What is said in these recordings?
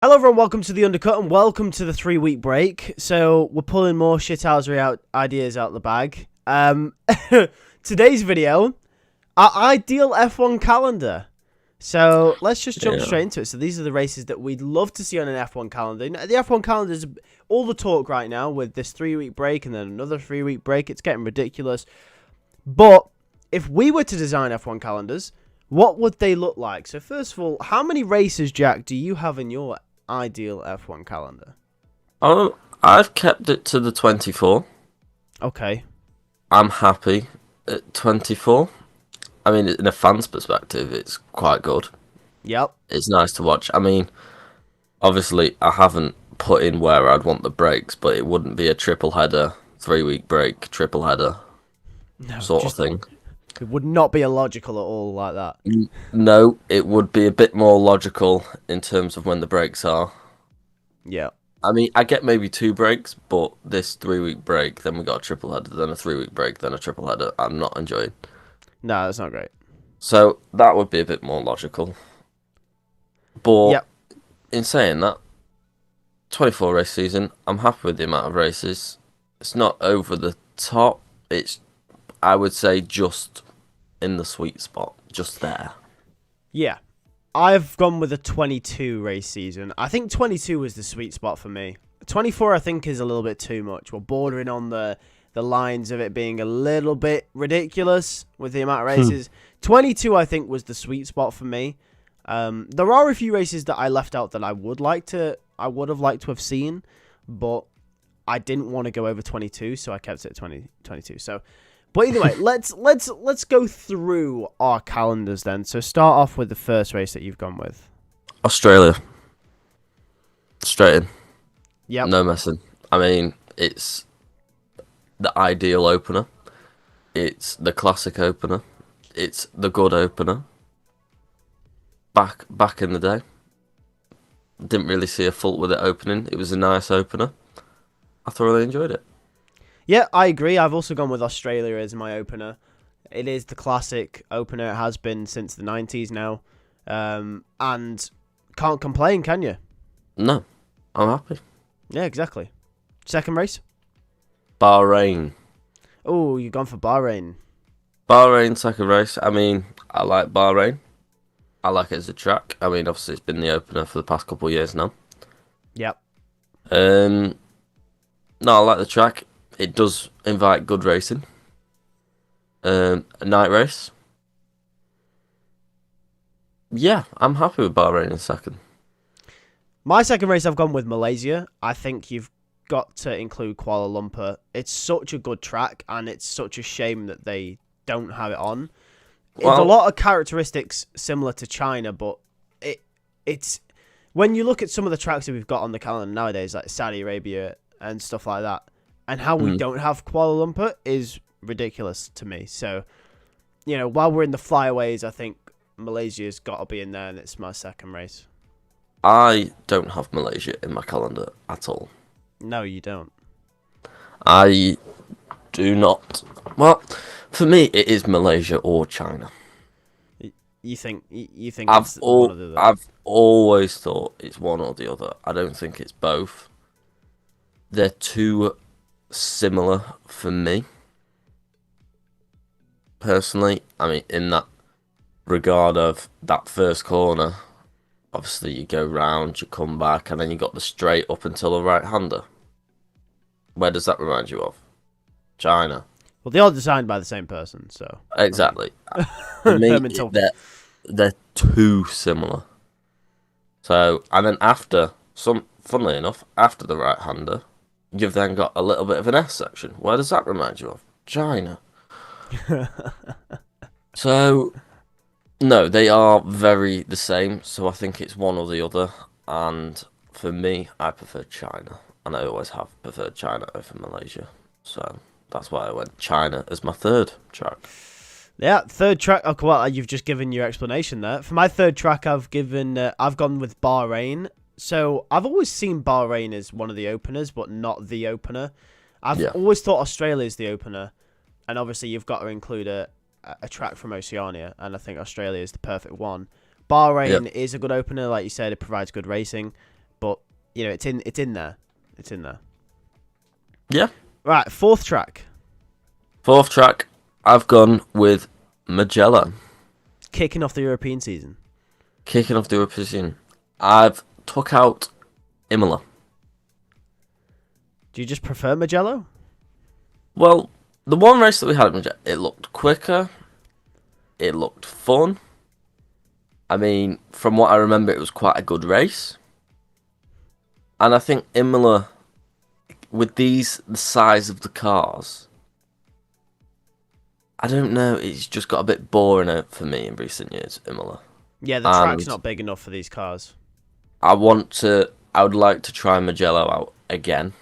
Hello everyone, welcome to the Undercut and welcome to the 3-week break. So we're pulling more shithousery ideas out the bag. Today's video, our ideal F1 calendar. So let's just jump straight into it. So these are the races that we'd love to see on an F1 calendar. The F1 calendar is all the talk right now with this 3-week break and then another 3-week break. It's getting ridiculous. But if we were to design F1 calendars, what would they look like? So first of all, how many races, Jack, do you have in your ideal F1 calendar? I've kept it to the 24. Okay. I'm happy at 24. I mean, in a fan's perspective, it's quite good. Yep. It's nice to watch. I mean, obviously, I haven't put in where I'd want the breaks, but it wouldn't be a triple header, 3-week break, triple header sort of thing. It would not be illogical at all like that. No, it would be a bit more logical in terms of when the breaks are. Yeah. I mean, I get maybe 2 breaks, but this 3-week break, then we got a triple header, then a 3-week break, then a triple header. I'm not enjoying. No, that's not great. So that would be a bit more logical. But yep. In saying that, 24 race season, I'm happy with the amount of races. It's not over the top. It's, I would say, just in the sweet spot, just there. Yeah. I've gone with a 22 race season. I think 22 was the sweet spot for me. 24 I think is a little bit too much. We're bordering on the lines of it being a little bit ridiculous with the amount of races. 22 I think was the sweet spot for me. There are a few races that I left out that I would have liked to have seen, but I didn't want to go over 22, so I kept it at 22. So but either way, let's go through our calendars then. So start off with the first race that you've gone with. Australia. Straight in. Yep. No messing. I mean, it's the ideal opener. It's the classic opener. It's the good opener. Back in the day. Didn't really see a fault with it opening. It was a nice opener. I thoroughly enjoyed it. Yeah, I agree. I've also gone with Australia as my opener. It is the classic opener. It has been since the 90s now. And can't complain, can you? No, I'm happy. Yeah, exactly. Second race? Bahrain. Oh, you've gone for Bahrain. Bahrain, second race. I mean, I like Bahrain. I like it as a track. I mean, obviously, it's been the opener for the past couple of years now. Yep. No, I like the track. It does invite good racing. A night race. Yeah, I'm happy with Bahrain in second. My second race, I've gone with Malaysia. I think you've got to include Kuala Lumpur. It's such a good track, and it's such a shame that they don't have it on. Well, it's a lot of characteristics similar to China, but it's when you look at some of the tracks that we've got on the calendar nowadays, like Saudi Arabia and stuff like that, and how we don't have Kuala Lumpur is ridiculous to me. So, while we're in the flyaways, I think Malaysia's got to be in there, and it's my second race. I don't have Malaysia in my calendar at all. No, you don't. I do not. Well, for me, it is Malaysia or China. You think it's one or the other? I've always thought it's one or the other. I don't think it's both. They're too similar for me. Personally, I mean, in that regard of that first corner, obviously you go round, you come back, and then you got the straight up until the right-hander. Where does that remind you of? China. Well, they're all designed by the same person, so... Exactly. For me, they're too similar. So, and then funnily enough, after the right-hander, you've then got a little bit of an S section. Where does that remind you of? China. So, no, they are very the same, so I think it's one or the other. And for me, I prefer China. And I always have preferred China over Malaysia. So that's why I went China as my third track. Yeah, third track. Oh, well, you've just given your explanation there. For my third track, I've gone with Bahrain. So I've always seen Bahrain as one of the openers, but not the opener. I've always thought Australia is the opener, and obviously you've got to include a track from Oceania, and I think Australia is the perfect one. Bahrain is a good opener, like you said, it provides good racing. but it's in there. It's in there. Yeah. Right, fourth track. Fourth track, I've gone with Magello. Kicking off the European season. Kicking off the European season. I've took out Imola. Do you just prefer Magello? Well, the one race that we had at Magello, it looked quicker. It looked fun. I mean, from what I remember, it was quite a good race. And I think Imola, with the size of the cars, I don't know, it's just got a bit boring out for me in recent years, Imola. Yeah, the track's not big enough for these cars. I would like to try Magello out again,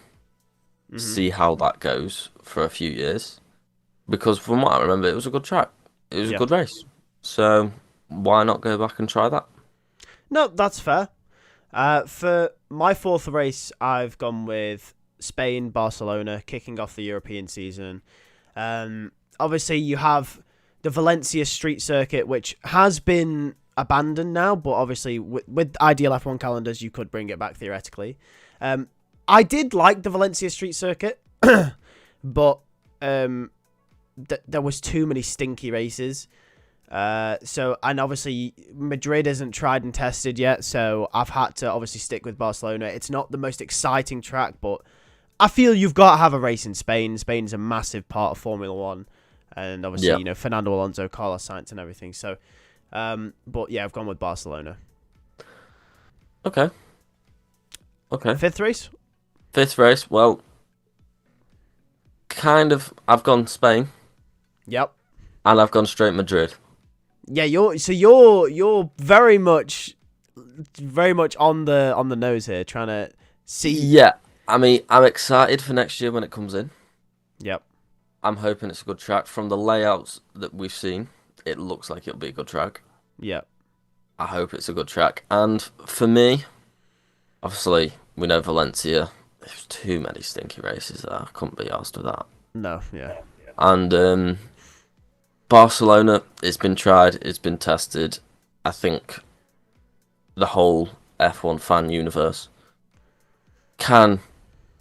see how that goes for a few years. Because from what I remember, it was a good track. It was a good race. So why not go back and try that? No, that's fair. For my fourth race, I've gone with Spain, Barcelona, kicking off the European season. Obviously, you have the Valencia street circuit, which has been abandoned now, but obviously with ideal F1 calendars, you could bring it back theoretically. I did like the Valencia street circuit, but there was too many stinky races. And obviously Madrid isn't tried and tested yet, so I've had to obviously stick with Barcelona. It's not the most exciting track, but I feel you've got to have a race in Spain. Spain's a massive part of Formula One, and obviously Fernando Alonso, Carlos Sainz, and everything. So, but yeah, I've gone with Barcelona. Okay. Fifth race. Well, kind of. I've gone Spain. Yep. And I've gone straight Madrid. Yeah, you're very much on the nose here, trying to see. Yeah, I mean, I'm excited for next year when it comes in. Yep. I'm hoping it's a good track. From the layouts that we've seen, it looks like it'll be a good track. Yep. I hope it's a good track. And for me, obviously, we know Valencia. There's too many stinky races there. I couldn't be asked with that. No, yeah. And Barcelona, it's been tried, it's been tested. I think the whole F1 fan universe can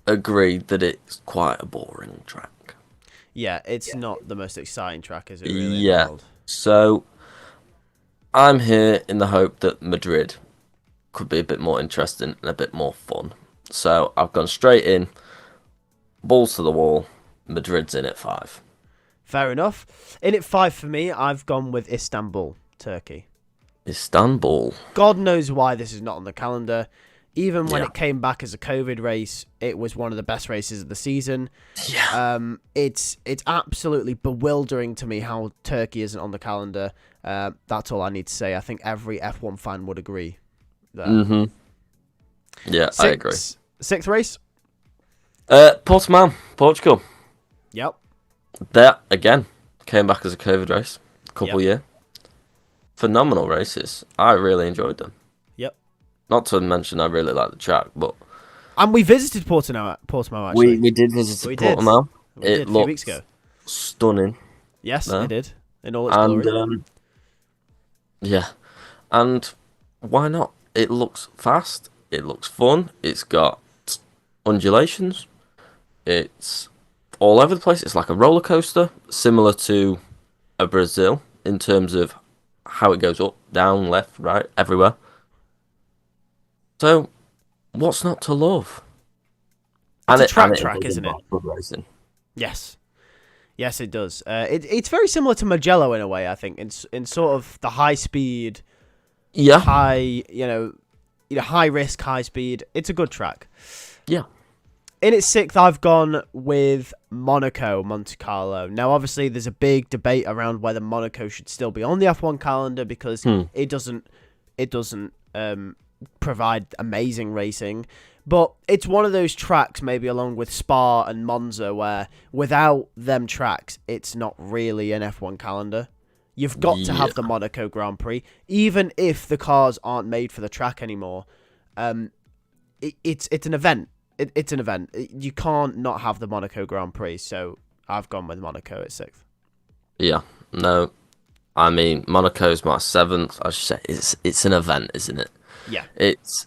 agree that it's quite a boring track. Yeah, it's not the most exciting track, is it really? Yeah. So I'm here in the hope that Madrid could be a bit more interesting and a bit more fun. So I've gone straight in, balls to the wall. Madrid's in at 5. Fair enough. In at 5 for me, I've gone with Istanbul, Turkey. Istanbul. God knows why this is not on the calendar. Even when it came back as a COVID race, it was one of the best races of the season. Yeah. It's absolutely bewildering to me how Turkey isn't on the calendar. That's all I need to say. I think every F1 fan would agree there. Mm-hmm. Yeah, I agree. Sixth race? Portimao, Portugal. Yep. That, again, came back as a COVID race. Couple year. Phenomenal races. I really enjoyed them. Yep. Not to mention I really like the track, but... And we visited Portimao actually. We did visit Portimao. We did a few weeks ago. Stunning. Yes, there. it did. In all its glory. Yeah. And why not? It looks fast. It looks fun. It's got undulations. It's all over the place. It's like a roller coaster, similar to a Brazil in terms of how it goes up, down, left, right, everywhere. So, what's not to love? It's a track, isn't it? Racing. Yes. Yes, it does. It's very similar to Mugello in a way, I think, in sort of the high speed, high, high risk, high speed. It's a good track. Yeah. In its sixth, I've gone with Monaco, Monte Carlo. Now, obviously, there's a big debate around whether Monaco should still be on the F1 calendar because it doesn't provide amazing racing. But it's one of those tracks, maybe along with Spa and Monza, where without them tracks, it's not really an F1 calendar. You've got to have the Monaco Grand Prix, even if the cars aren't made for the track anymore. It's an event. It's an event. You can't not have the Monaco Grand Prix, so I've gone with Monaco at 6th. Yeah, no. I mean, Monaco's my 7th. I should say it's an event, isn't it? Yeah. It's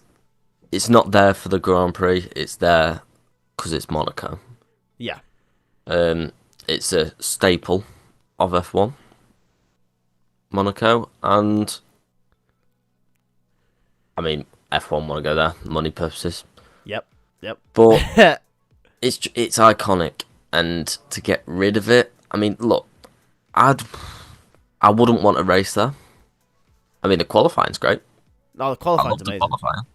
it's not there for the Grand Prix. It's there because it's Monaco. Yeah. It's a staple of F1, Monaco, and I mean F1 want to go there, money purposes, Yep. Yep. but it's iconic, and to get rid of it, I mean, look, I wouldn't want to race there. I mean, the qualifying's great. No, the I qualifying's love the amazing. qualifying.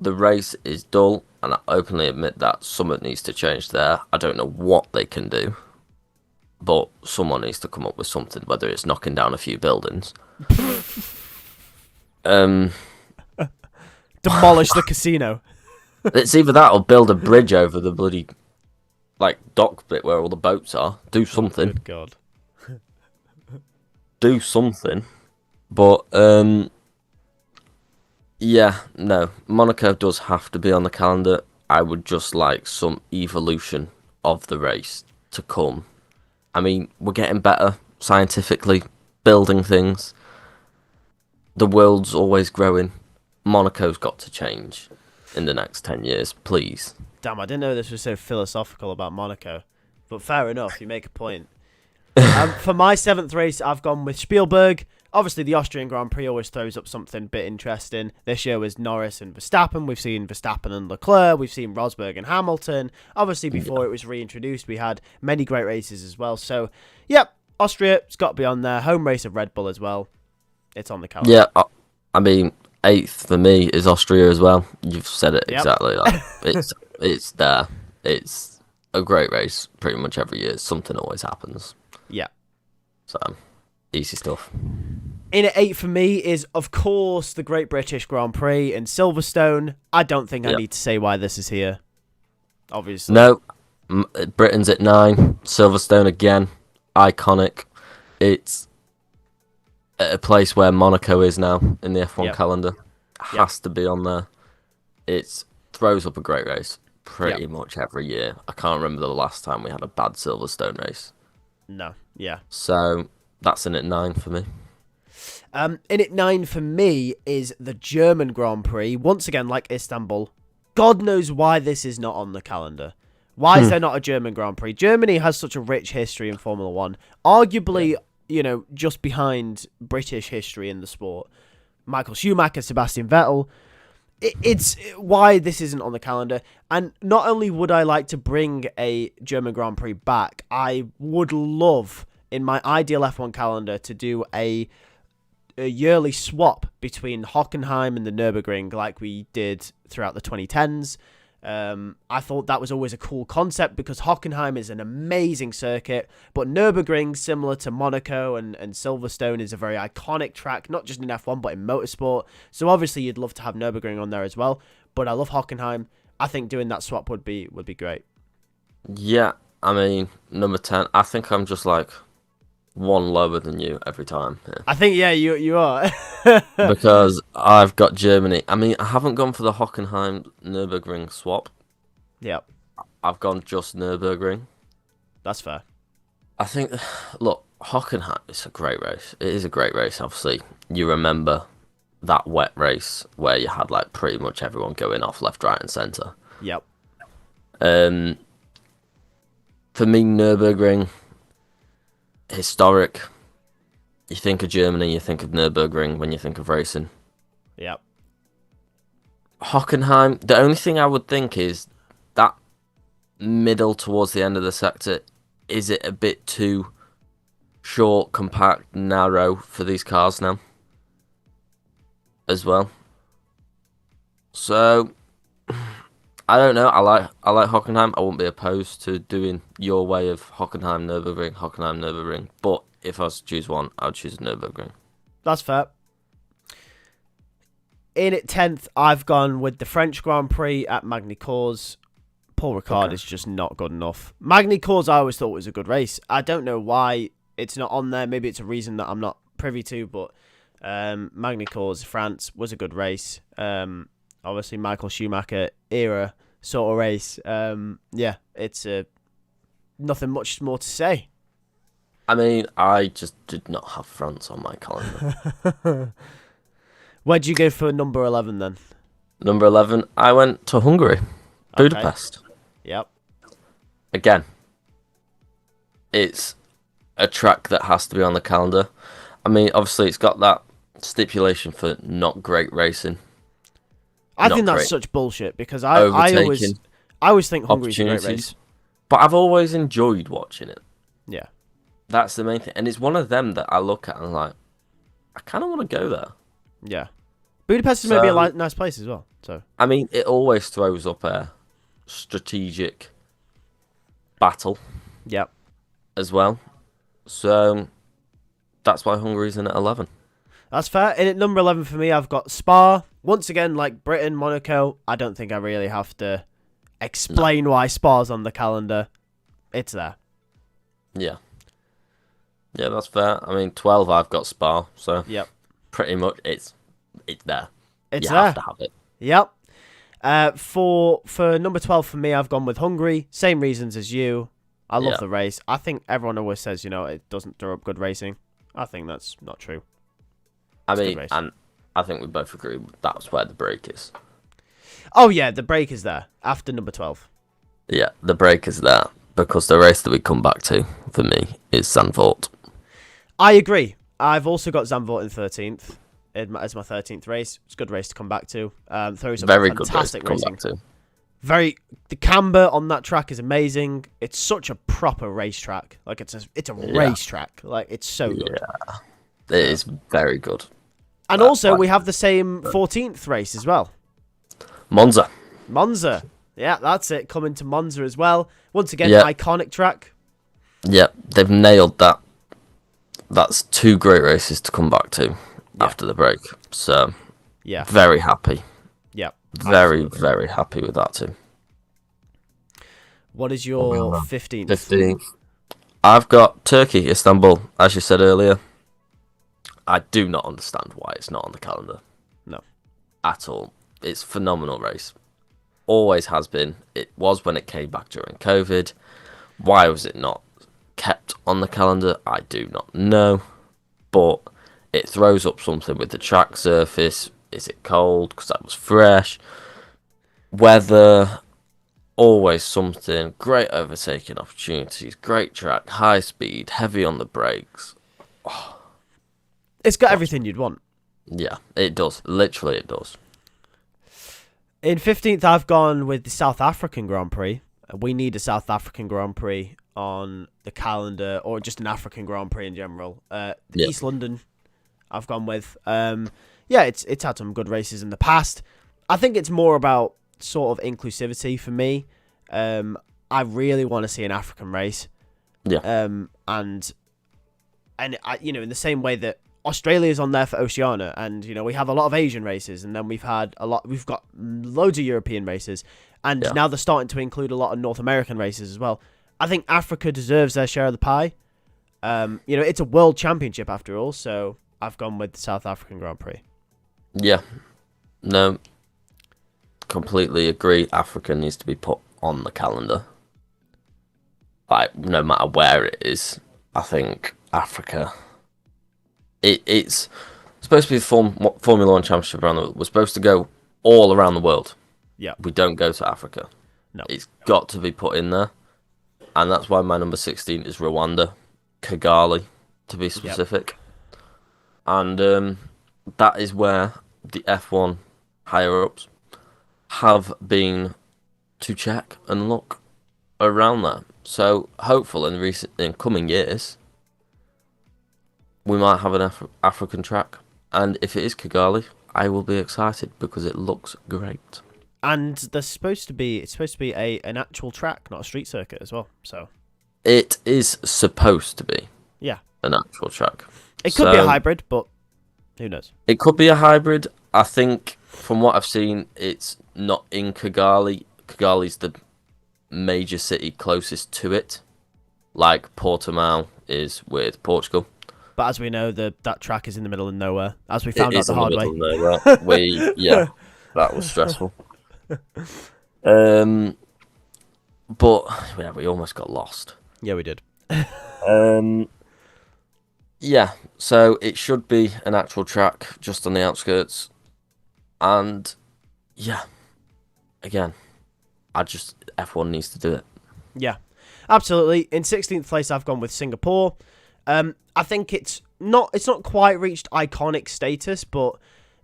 The race is dull, and I openly admit that something needs to change there. I don't know what they can do, but someone needs to come up with something, whether it's knocking down a few buildings. Demolish the casino. It's either that or build a bridge over the bloody dock bit where all the boats are. Do something. Good God. Do something. But yeah, no. Monaco does have to be on the calendar. I would just like some evolution of the race to come. I mean, we're getting better scientifically, building things. The world's always growing. Monaco's got to change in the next 10 years, please. Damn, I didn't know this was so philosophical about Monaco. But fair enough, you make a point. For my 7th race, I've gone with Spielberg. Obviously, the Austrian Grand Prix always throws up something a bit interesting. This year was Norris and Verstappen. We've seen Verstappen and Leclerc. We've seen Rosberg and Hamilton. Obviously, before it was reintroduced, we had many great races as well. So, yep, Austria, it's got to be on there. Home race of Red Bull as well. It's on the calendar. Yeah, I mean, 8th for me is Austria as well. You've said it exactly. It's there. It's a great race pretty much every year. Something always happens. Yeah. So, easy stuff. In at 8 for me is, of course, the Great British Grand Prix in Silverstone. I don't think I need to say why this is here. Obviously. No, Britain's at 9. Silverstone again. Iconic. It's at a place where Monaco is now in the F1 calendar. Has to be on there. It throws up a great race pretty much every year. I can't remember the last time we had a bad Silverstone race. No, yeah. So that's in at 9 for me. In at 9 for me is the German Grand Prix. Once again, like Istanbul, God knows why this is not on the calendar. Why is there not a German Grand Prix? Germany has such a rich history in Formula One. Arguably, just behind British history in the sport. Michael Schumacher, Sebastian Vettel. It's why this isn't on the calendar. And not only would I like to bring a German Grand Prix back, I would love, in my ideal F1 calendar, to do a yearly swap between Hockenheim and the Nürburgring like we did throughout the 2010s. I thought that was always a cool concept because Hockenheim is an amazing circuit, but Nürburgring, similar to Monaco and Silverstone, is a very iconic track, not just in F1 but in motorsport. So obviously you'd love to have Nürburgring on there as well, but I love Hockenheim. I think doing that swap would be great. Yeah, I mean, number 10, I think I'm just like one lower than you every time. Yeah. I think, you are. Because I've got Germany. I mean, I haven't gone for the Hockenheim-Nürburgring swap. Yep. I've gone just Nürburgring. That's fair. I think, look, Hockenheim is a great race. It is a great race, obviously. You remember that wet race where you had like pretty much everyone going off left, right and centre. Yep. For me, Nürburgring, historic. You think of Germany, you think of Nürburgring when you think of racing. Yep. Hockenheim, the only thing I would think is that middle towards the end of the sector, is it a bit too short, compact, narrow for these cars now? As well. So I don't know. I like Hockenheim. I wouldn't be opposed to doing your way of Hockenheim, Nürburgring. But if I was to choose one, I would choose Nürburgring. That's fair. In at 10th, I've gone with the French Grand Prix at Magny-Cours. Paul Ricard is just not good enough. Magny-Cours I always thought was a good race. I don't know why it's not on there. Maybe it's a reason that I'm not privy to, but Magny-Cours, France, was a good race. Obviously, Michael Schumacher era sort of race. It's nothing much more to say. I mean, I just did not have France on my calendar. Where'd you go for number 11 then? Number 11, I went to Hungary, Okay. Budapest. Yep. Again, it's a track that has to be on the calendar. I mean, obviously, it's got that stipulation for not great racing, I not think that's great such bullshit because overtaking I always think Hungary's a great opportunities. race. But I've always enjoyed watching it. Yeah. That's the main thing. And it's one of them that I look at and I'm like, I kind of want to go there. Yeah. Budapest is maybe a nice place as well. So I mean, it always throws up a strategic battle yep. as well. So that's why Hungary's in at 11. That's fair. And at number 11 for me, I've got Spa. Once again, like Britain, Monaco, I don't think I really have to explain why Spa's on the calendar. It's there. Yeah. Yeah, that's fair. I mean, 12, I've got Spa, so Yep. pretty much it's there. It's you there. have to have it. Yep. For number 12 for me, I've gone with Hungary. Same reasons as you. I love the race. I think everyone always says, it doesn't throw up good racing. I think that's not true. I mean, and I think we both agree that's where the break is. Oh, yeah, the break is there after number 12. Yeah, the break is there because the race that we come back to, for me, is Zandvoort. I agree. I've also got Zandvoort in 13th as my 13th race. It's a good race to come back to. Throws up Very fantastic good race to come racing. back to. The camber on that track is amazing. It's such a proper racetrack. Like it's a racetrack. Like it's so good. Yeah, it is very good. And also we have the same 14th race as well. Monza. Yeah, that's it. Coming to Monza as well. Once again, iconic track. Yep, they've nailed that. That's 2 great races to come back to after the break. So, very happy. Yeah. Very happy with that too. What is your 15th? 15th. I've got Turkey, Istanbul, as you said earlier. I do not understand why it's not on the calendar. No. At all. It's a phenomenal race. Always has been. It was when it came back during COVID. Why was it not kept on the calendar? I do not know. But it throws up something with the track surface. Is it cold? Because that was fresh. Weather. Always something. Great overtaking opportunities. Great track. High speed. Heavy on the brakes. Oh, it's got everything you'd want. Yeah, it does. Literally, it does. In 15th, I've gone with the South African Grand Prix. We need a South African Grand Prix on the calendar, or just an African Grand Prix in general. East London, I've gone with. It's had some good races in the past. I think it's more about sort of inclusivity for me. I really want to see an African race. Yeah. And I, in the same way that Australia's on there for Oceania, and we have a lot of Asian races, and then we've got loads of European races, and now they're starting to include a lot of North American races as well. I think Africa deserves their share of the pie. It's a world championship after all, so I've gone with the South African Grand Prix. Yeah, no, completely agree. Africa needs to be put on the calendar. Like, no matter where it is, I think Africa. It's supposed to be the Formula 1 championship around the world. We're supposed to go all around the world. Yeah. We don't go to Africa. No. It's got to be put in there. And that's why my number 16 is Rwanda. Kigali, to be specific. Yep. And that is where the F1 higher-ups have been to check and look around there. So, hopeful in coming years, we might have an African track, and if it is Kigali, I will be excited because it looks great. And it's supposed to be an actual track, not a street circuit as well. So it is supposed to be, an actual track. It could be a hybrid, but who knows? It could be a hybrid. I think from what I've seen, it's not in Kigali. Kigali's the major city closest to it, like Portimao is with Portugal. But as we know, that track is in the middle of nowhere, as we found out the hard way. That was stressful. But we almost got lost. Yeah, we did. So it should be an actual track just on the outskirts. And yeah, again, F1 needs to do it. Yeah, absolutely. In 16th place, I've gone with Singapore. I think it's not quite reached iconic status, but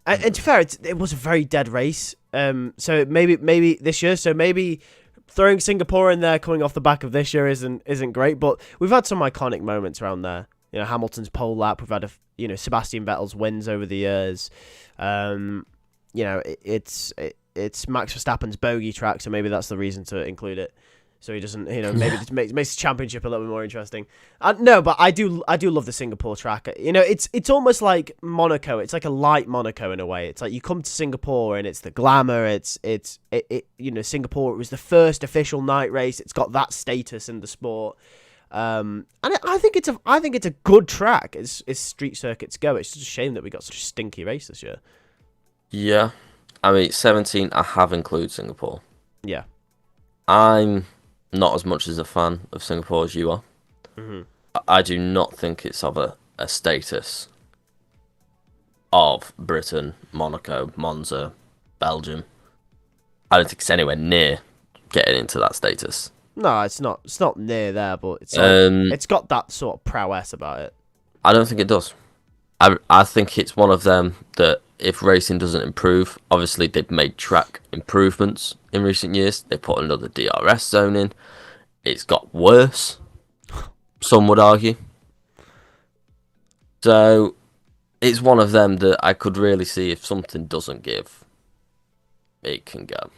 and to be fair, it was a very dead race. So maybe this year, so maybe throwing Singapore in there coming off the back of this year isn't great, but we've had some iconic moments around there. You know, Hamilton's pole lap. We've had Sebastian Vettel's wins over the years. It's Max Verstappen's bogey track, so maybe that's the reason to include it. So he doesn't, maybe it makes the championship a little bit more interesting. No, but I do love the Singapore track. It's almost like Monaco. It's like a light Monaco in a way. It's like you come to Singapore and it's the glamour. Singapore. It was the first official night race. It's got that status in the sport. And I think it's a good track as street circuits go. It's just a shame that we got such a stinky race this year. Yeah, I mean 17. I have included Singapore. Yeah, I'm not as much as a fan of Singapore as you are. Mm-hmm. I do not think it's of a status of Britain, Monaco, Monza, Belgium. I don't think it's anywhere near getting into that status. No, it's not. It's not near there, but it's got that sort of prowess about it. I don't think it does. I think it's one of them that if racing doesn't improve, obviously they've made track improvements in recent years. They put another DRS zone in. It's got worse, some would argue. So it's one of them that I could really see if something doesn't give, it can go.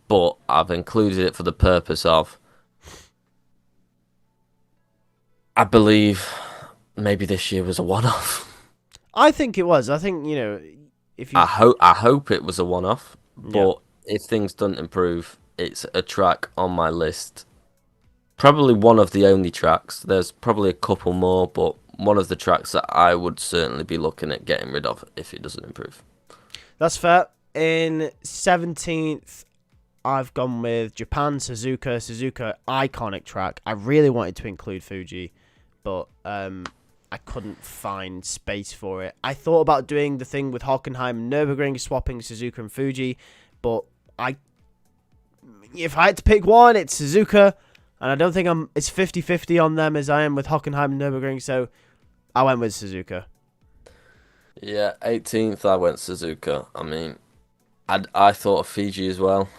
But I've included it for the purpose of, I believe maybe this year was a one-off. I think it was. I think if you. I hope it was a one-off. But if things don't improve, it's a track on my list. Probably one of the only tracks. There's probably a couple more, but one of the tracks that I would certainly be looking at getting rid of if it doesn't improve. That's fair. In 17th, I've gone with Japan, Suzuka. Suzuka, iconic track. I really wanted to include Fuji, but I couldn't find space for it. I thought about doing the thing with Hockenheim and Nürburgring, swapping Suzuka and Fuji, but if I had to pick one, it's Suzuka, and I don't think it's 50-50 on them as I am with Hockenheim and Nürburgring, so I went with Suzuka. Yeah, 18th, I went Suzuka. I mean, I thought of Fiji as well.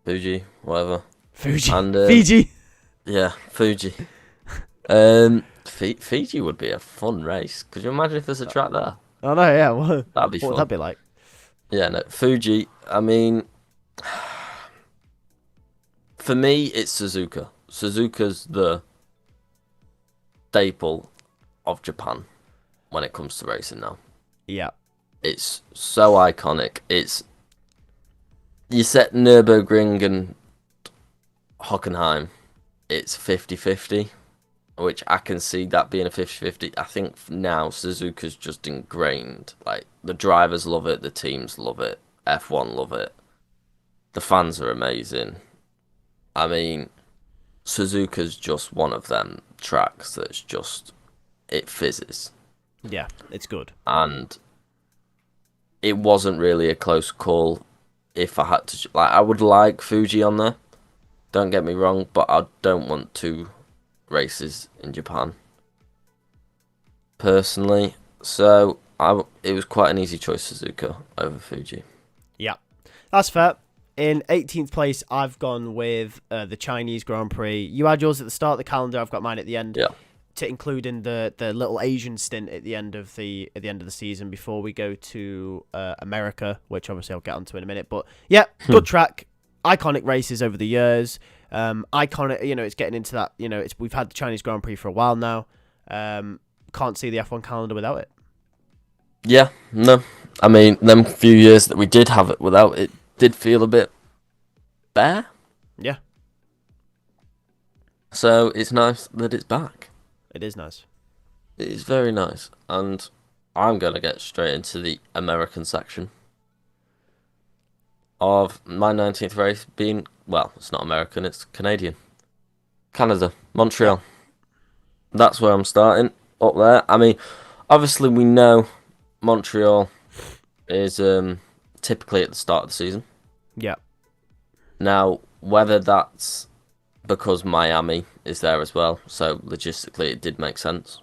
Fuji, whatever. Fuji. And, Fiji. Yeah, Fuji. Fiji would be a fun race. Could you imagine if there's a track there? Oh no, yeah. What That'd be fun. would that be like? Yeah, no, Fuji. I mean, for me, it's Suzuka. Suzuka's the staple of Japan when it comes to racing now. Yeah. It's so iconic. You set Nürburgring and Hockenheim, it's 50-50, which I can see that being a 50-50. I think now Suzuka's just ingrained. Like, the drivers love it, the teams love it, F1 love it. The fans are amazing. I mean, Suzuka's just one of them tracks that's just, it fizzes. Yeah, it's good. And it wasn't really a close call. If I had to, I would like Fuji on there. Don't get me wrong, but I don't want two races in Japan personally. So it was quite an easy choice, Suzuka over Fuji. Yeah, that's fair. In 18th place, I've gone with the Chinese Grand Prix. You had yours at the start of the calendar. I've got mine at the end. Yeah. To include in the little Asian stint at the end of the season before we go to America, which obviously I'll get onto in a minute. But yeah, good track, iconic races over the years. Iconic, it's getting into that. We've had the Chinese Grand Prix for a while now. Can't see the F1 calendar without it. Yeah, no, I mean them few years that we did have it without it did feel a bit bare. Yeah. So it's nice that it's back. It is nice. It is very nice. And I'm going to get straight into the American section of my 19th race being, well, it's not American, it's Canadian. Canada, Montreal. That's where I'm starting, up there. I mean, obviously we know Montreal is typically at the start of the season. Yeah. Now, whether that's because Miami is there as well, so logistically it did make sense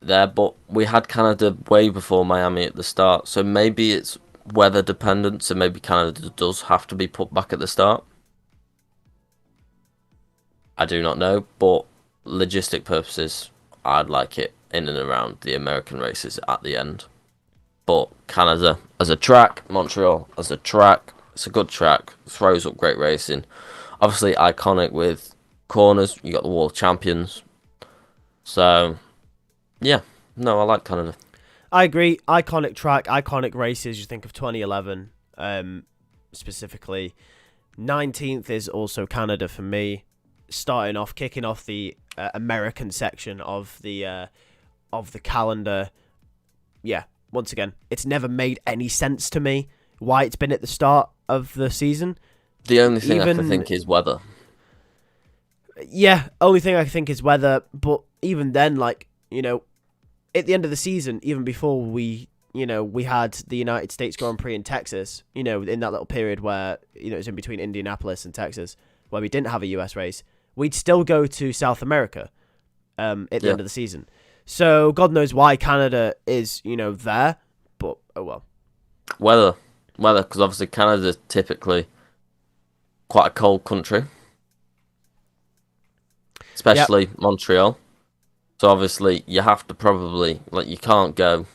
there, but we had Canada way before Miami at the start, so maybe it's weather dependent, so maybe Canada does have to be put back at the start. I do not know, but logistic purposes, I'd like it in and around the American races at the end. But Canada as a track, Montreal as a track, it's a good track, throws up great racing. Obviously iconic with corners, you got the world champions. So, yeah, no, I like Canada. I agree. Iconic track, iconic races. You think of 2011 specifically. 19th is also Canada for me. Kicking off the American section of the calendar. Yeah, once again, it's never made any sense to me why it's been at the start of the season. The only thing I can think is weather. Yeah, only thing I can think is weather. But even then, like, at the end of the season, even before we had the United States Grand Prix in Texas, in that little period where, it was in between Indianapolis and Texas, where we didn't have a US race, we'd still go to South America at the end of the season. So God knows why Canada is, there, but oh well. Weather, because obviously Canada's typically quite a cold country, especially Montreal. So obviously you have to probably, you can't go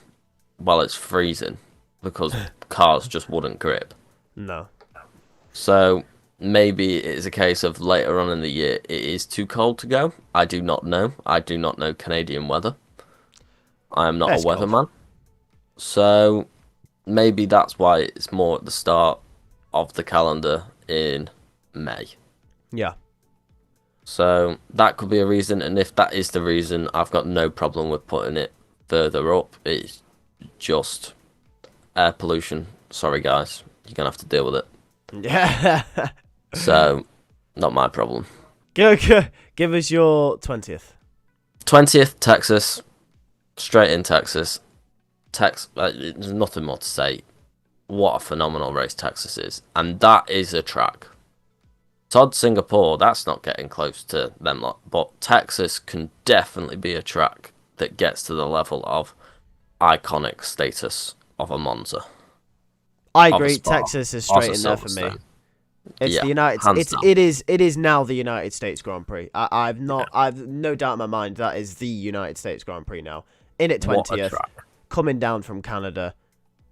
while it's freezing because cars just wouldn't grip. No. So maybe it's a case of later on in the year it is too cold to go. I do not know. I do not know Canadian weather. I am not a weatherman. So maybe that's why it's more at the start of the calendar in May. Yeah. So that could be a reason, and if that is the reason, I've got no problem with putting it further up. It's just air pollution. Sorry, guys. You're going to have to deal with it. Yeah. So, not my problem. Give us your 20th. 20th, Texas. Straight in Texas. There's nothing more to say. What a phenomenal race Texas is. And that is a track. Todd Singapore, that's not getting close to them lot. But Texas can definitely be a track that gets to the level of iconic status of a Monza. I agree. Texas is straight in there for me. It's the United. It is now the United States Grand Prix. I've no doubt in my mind that is the United States Grand Prix now. In at 20th, coming down from Canada,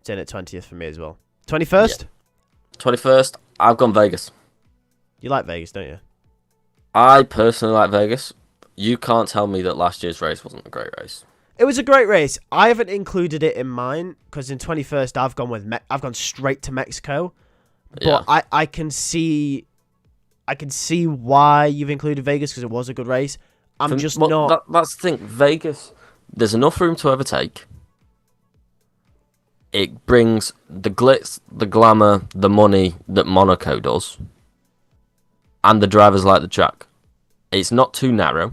it's in at 20th for me as well. 21st. 21st. I've gone Vegas. You like Vegas, don't you? I personally like Vegas. You can't tell me that last year's race wasn't a great race. It was a great race. I haven't included it in mine because in 21st I've gone straight to Mexico. But I can see why you've included Vegas because it was a good race. That's the thing. Vegas, there's enough room to overtake. It brings the glitz, the glamour, the money that Monaco does. And the drivers like the track. It's not too narrow.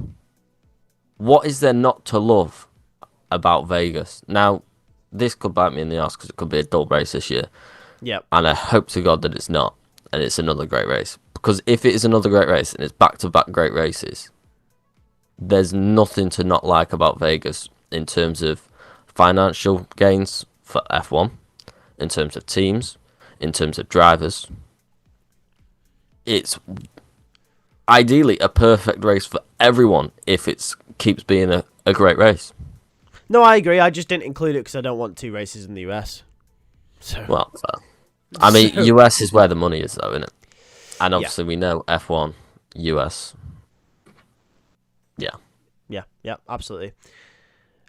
What is there not to love about Vegas? Now, this could bite me in the ass because it could be a dull race this year. Yep. And I hope to God that it's not. And it's another great race. Because if it is another great race and it's back-to-back great races, there's nothing to not like about Vegas in terms of financial gains for F1, in terms of teams, in terms of drivers. It's ideally a perfect race for everyone if it keeps being a great race. No, I agree. I just didn't include it because I don't want two races in the US. So. Well, I mean, US is where the money is, though, isn't it? And obviously we know F1, US. Yeah, absolutely.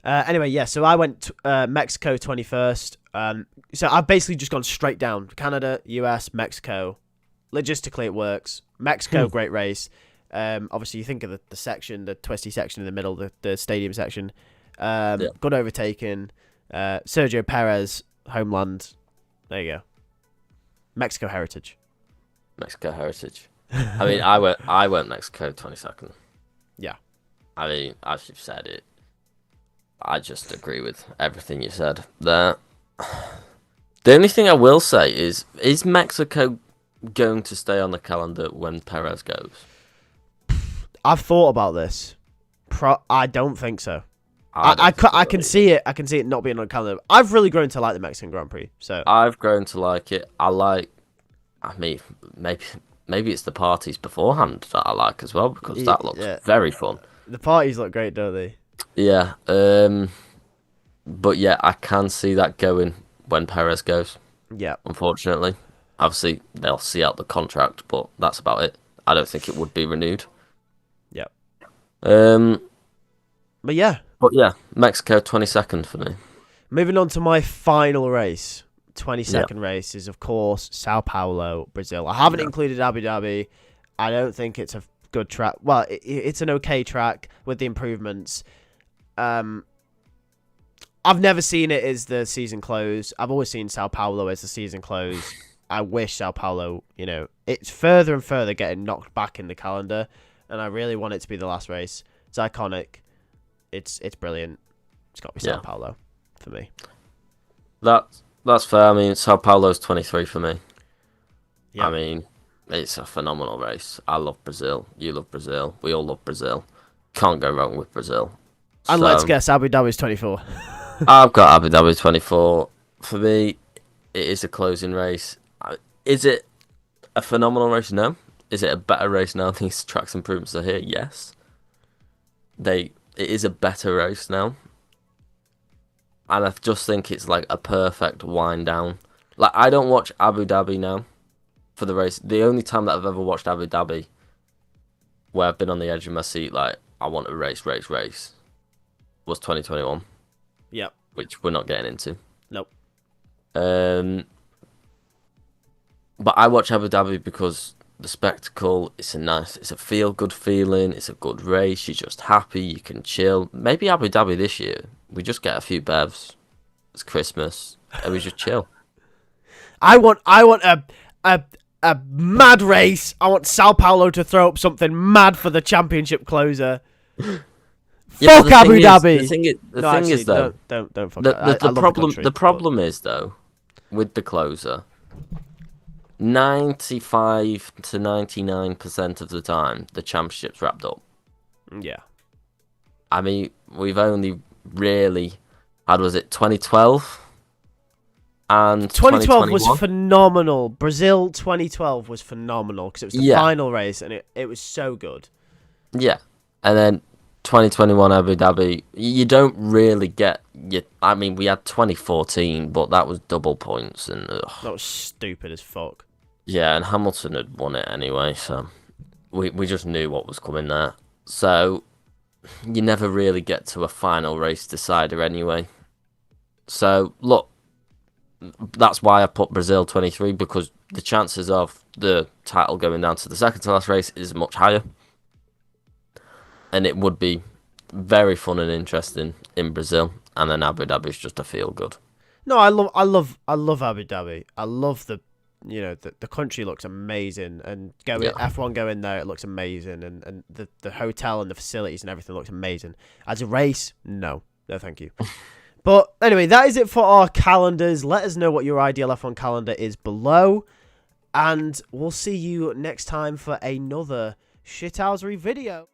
Anyway, so I went Mexico 21st. So I've basically just gone straight down. Canada, US, Mexico. Logistically, it works. Mexico, great race. Obviously, you think of the section, the twisty section in the middle, the stadium section. Good overtaking. Sergio Perez, homeland. There you go. Mexico heritage. I mean, I went Mexico 22nd. Yeah. I mean, as you've said, I just agree with everything you said there. The only thing I will say is Mexico going to stay on the calendar when Perez goes? I've thought about this. I don't think so. I don't think I so can either. see it. I can see it not being on the calendar. I've really grown to like the Mexican Grand Prix. So I've grown to like it. I mean, maybe it's the parties beforehand that I like as well because that looks yeah, very fun. the parties look great, don't they? Yeah. But yeah, I can see that going when Perez goes. Yeah, Unfortunately, obviously they'll see out the contract, but that's about it. I don't think it would be renewed. yeah. Um, But yeah, but yeah, Mexico 22nd for me. moving on to my final race. Yeah, 22nd race is, of course, Sao Paulo, Brazil. I haven't yeah, included Abu Dhabi. I don't think it's a good track. Well, it's an okay track with the improvements. I've never seen it as the season close. I've always seen Sao Paulo as the season close. I wish Sao Paulo, it's further and further getting knocked back in the calendar, and I really want it to be the last race. It's iconic. It's brilliant. It's got to be Sao yeah. Paulo for me. That's fair. I mean, Sao Paulo's 23 for me. I Yeah. mean, it's a phenomenal race. I love Brazil. You love Brazil. We all love Brazil. Can't go wrong with Brazil. And let's So guess Abu Dhabi's 24. I've got Abu Dhabi 24. For me, it is a closing race. Is it a phenomenal race? No. Is it a better race now? These tracks improvements are here. Yes. It is a better race now, and I just think it's like a perfect wind down. Like I don't watch Abu Dhabi now for the race. The only time that I've ever watched Abu Dhabi where I've been on the edge of my seat, like I want to race, was 2021, Yep. which we're not getting into. Nope. Um, but I watch Abu Dhabi because the spectacle. It's a feel good feeling. It's a good race. You're just happy. You can chill. Maybe Abu Dhabi this year. We just get a few bevs. It's Christmas, and we just chill. I want a mad race. I want Sao Paulo to throw up something mad for the championship closer. Yeah, Fuck Abu Dhabi. The thing is though, don't fuck the, that. the, I the love problem country, the problem is though, with the closer, 95 to 99% of the time, the championship's wrapped up. Yeah. I mean, we've only really had, was it 2012 and 2012 was 2021? phenomenal. Brazil 2012 was phenomenal because it was the Yeah, final race and it was so good. yeah. And then 2021 Abu Dhabi, you don't really get. I mean, we had 2014, but that was double points, and That was stupid as fuck. yeah, and Hamilton had won it anyway, so we just knew what was coming there. So you never really get to a final race decider anyway. So look, that's why I put Brazil 23 because the chances of the title going down to the second to last race is much higher, and it would be very fun and interesting in Brazil. And then Abu Dhabi is just a feel good. No, I love Abu Dhabi. I love the country looks amazing, and Yeah, F1 going there, it looks amazing, and the hotel and the facilities and everything looks amazing. As a race, no, thank you. But anyway, that is it for our calendars. Let us know what your ideal F1 calendar is below, and we'll see you next time for another shithousery video.